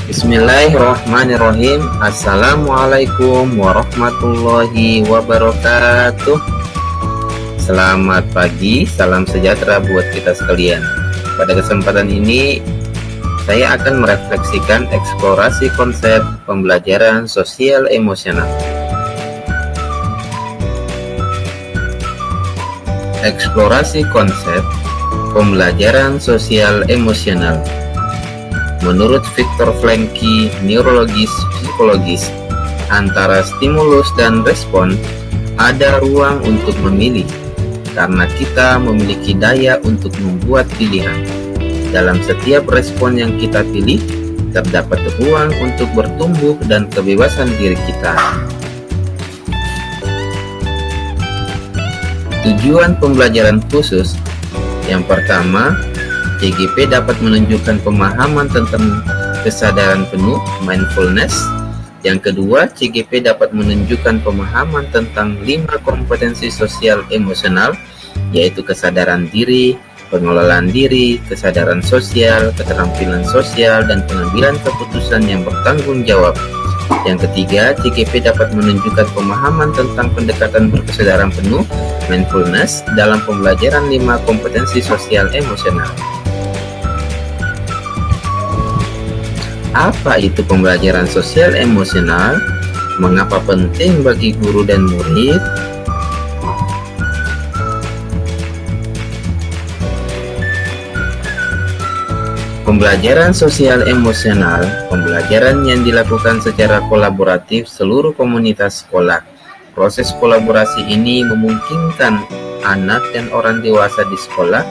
Bismillahirrahmanirrahim. Assalamualaikum warahmatullahi wabarakatuh. Selamat pagi, salam sejahtera buat kita sekalian. Pada kesempatan ini saya akan merefleksikan eksplorasi konsep pembelajaran sosial emosional. Eksplorasi konsep pembelajaran sosial emosional. Menurut Viktor Frankl, neurologis psikologis, antara stimulus dan respon ada ruang untuk memilih, karena kita memiliki daya untuk membuat pilihan. Dalam setiap respon yang kita pilih, terdapat ruang untuk bertumbuh dan kebebasan diri kita. Tujuan pembelajaran khusus: yang pertama, CGP dapat menunjukkan pemahaman tentang kesadaran penuh, mindfulness. Yang kedua, CGP dapat menunjukkan pemahaman tentang 5 kompetensi sosial emosional, yaitu kesadaran diri, pengelolaan diri, kesadaran sosial, keterampilan sosial, dan pengambilan keputusan yang bertanggung jawab. Yang ketiga, CGP dapat menunjukkan pemahaman tentang pendekatan berkesadaran penuh, mindfulness, dalam pembelajaran 5 kompetensi sosial emosional. Apa itu pembelajaran sosial emosional? Mengapa penting bagi guru dan murid? Pembelajaran sosial emosional, pembelajaran yang dilakukan secara kolaboratif seluruh komunitas sekolah. Proses kolaborasi ini memungkinkan anak dan orang dewasa di sekolah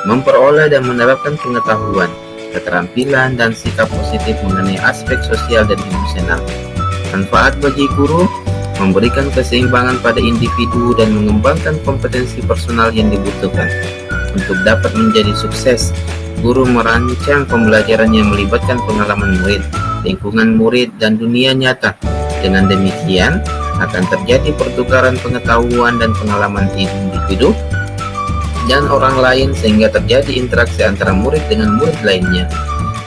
memperoleh dan menerapkan pengetahuan, keterampilan, dan sikap positif mengenai aspek sosial dan emosional. Manfaat bagi guru: memberikan keseimbangan pada individu dan mengembangkan kompetensi personal yang dibutuhkan. Untuk dapat menjadi sukses, guru merancang pembelajaran yang melibatkan pengalaman murid, lingkungan murid, dan dunia nyata. Dengan demikian, akan terjadi pertukaran pengetahuan dan pengalaman individu dan orang lain, sehingga terjadi interaksi antara murid dengan murid lainnya.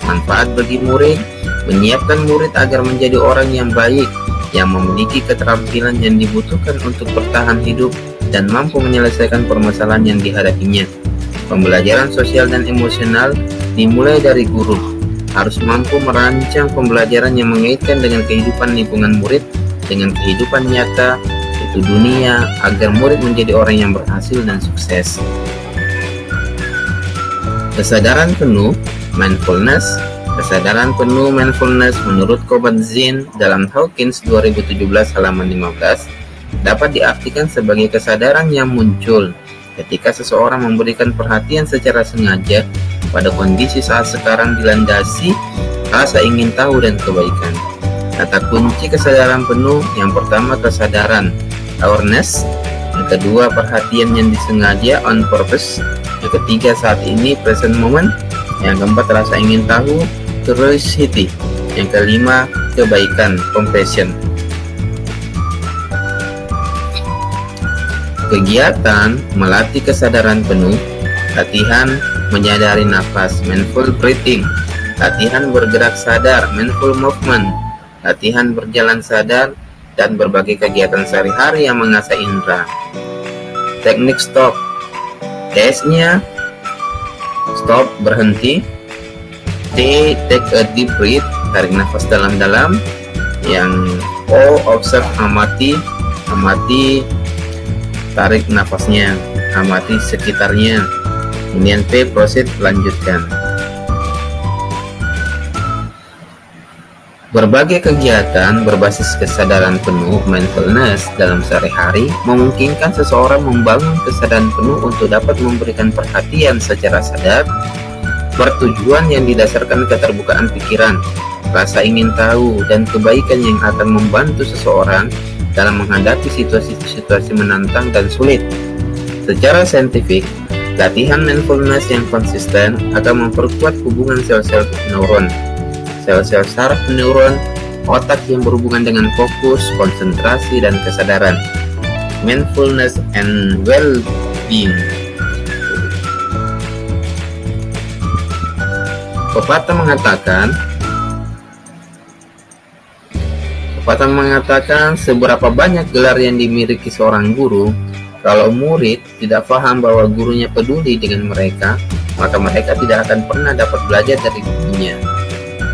Manfaat bagi murid: menyiapkan murid agar menjadi orang yang baik, yang memiliki keterampilan yang dibutuhkan untuk bertahan hidup dan mampu menyelesaikan permasalahan yang dihadapinya. Pembelajaran sosial dan emosional dimulai dari guru, harus mampu merancang pembelajaran yang mengaitkan dengan kehidupan lingkungan murid dengan kehidupan nyata, yaitu dunia, agar murid menjadi orang yang berhasil dan sukses. Kesadaran penuh, mindfulness. Kesadaran penuh, mindfulness, menurut Kabat-Zinn dalam Hawkins 2017 halaman 15, dapat diartikan sebagai kesadaran yang muncul ketika seseorang memberikan perhatian secara sengaja pada kondisi saat sekarang dilandasi rasa ingin tahu dan kebaikan. Kata kunci kesadaran penuh: yang pertama, kesadaran, awareness. Yang kedua, perhatian yang disengaja, on purpose. Yang ketiga, saat ini, present moment. Yang keempat, rasa ingin tahu, curiosity. Yang kelima, kebaikan, compassion. Kegiatan melatih kesadaran penuh: latihan menyadari nafas, mindful breathing; latihan bergerak sadar, mindful movement; latihan berjalan sadar; dan berbagai kegiatan sehari-hari yang mengasah indera. Teknik stop: S-nya stop, berhenti. T, take a deep breath, tarik nafas dalam-dalam. Yang O, observe, amati. Amati, tarik nafasnya, amati sekitarnya. Kemudian P, proceed, lanjutkan. Berbagai kegiatan berbasis kesadaran penuh, mindfulness, dalam sehari-hari memungkinkan seseorang membangun kesadaran penuh untuk dapat memberikan perhatian secara sadar, bertujuan yang didasarkan keterbukaan pikiran, rasa ingin tahu, dan kebaikan yang akan membantu seseorang dalam menghadapi situasi-situasi menantang dan sulit. Secara saintifik, latihan mindfulness yang konsisten akan memperkuat hubungan sel-sel neuron, sel-sel saraf neuron otak yang berhubungan dengan fokus, konsentrasi, dan kesadaran. Mindfulness and well-being. Pepatah mengatakan, Pepatah mengatakan seberapa banyak gelar yang dimiliki seorang guru, kalau murid tidak paham bahwa gurunya peduli dengan mereka, maka mereka tidak akan pernah dapat belajar dari gurunya.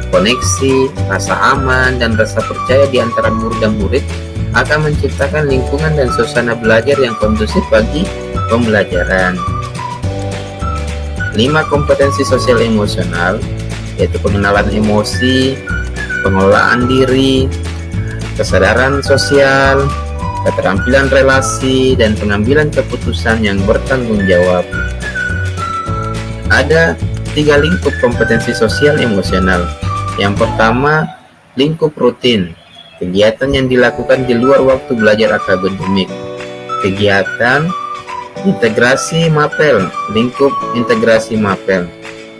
Koneksi, rasa aman, dan rasa percaya di antara guru dan murid akan menciptakan lingkungan dan suasana belajar yang kondusif bagi pembelajaran. 5 kompetensi sosial emosional, yaitu pengenalan emosi, pengelolaan diri, kesadaran sosial, keterampilan relasi, dan pengambilan keputusan yang bertanggung jawab. Ada 3 lingkup kompetensi sosial emosional. Yang pertama, lingkup rutin, kegiatan yang dilakukan di luar waktu belajar akademik. Kegiatan integrasi mapel, lingkup integrasi mapel,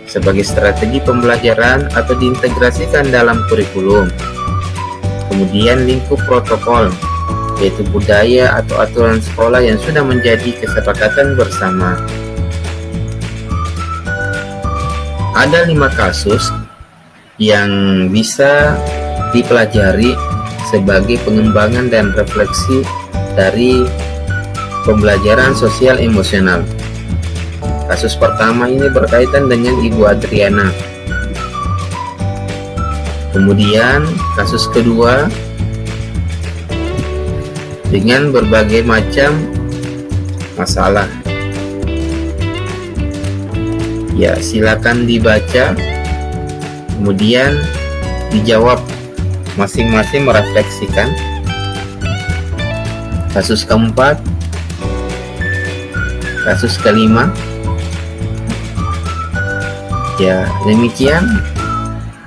sebagai strategi pembelajaran atau diintegrasikan dalam kurikulum. Kemudian lingkup protokol, yaitu budaya atau aturan sekolah yang sudah menjadi kesepakatan bersama. Ada 5 kasus yang bisa dipelajari sebagai pengembangan dan refleksi dari pembelajaran sosial emosional. Kasus pertama ini berkaitan dengan Ibu Adriana. Kemudian kasus kedua dengan berbagai macam masalah. Ya, silakan dibaca, kemudian dijawab, masing-masing merefleksikan. Kasus keempat, kasus kelima. Ya, demikian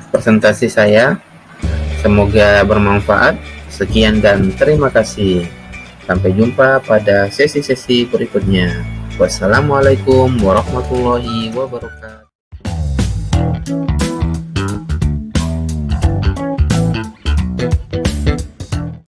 presentasi saya. Semoga bermanfaat. Sekian dan terima kasih. Sampai jumpa pada sesi-sesi berikutnya. Wassalamualaikum warahmatullahi wabarakatuh.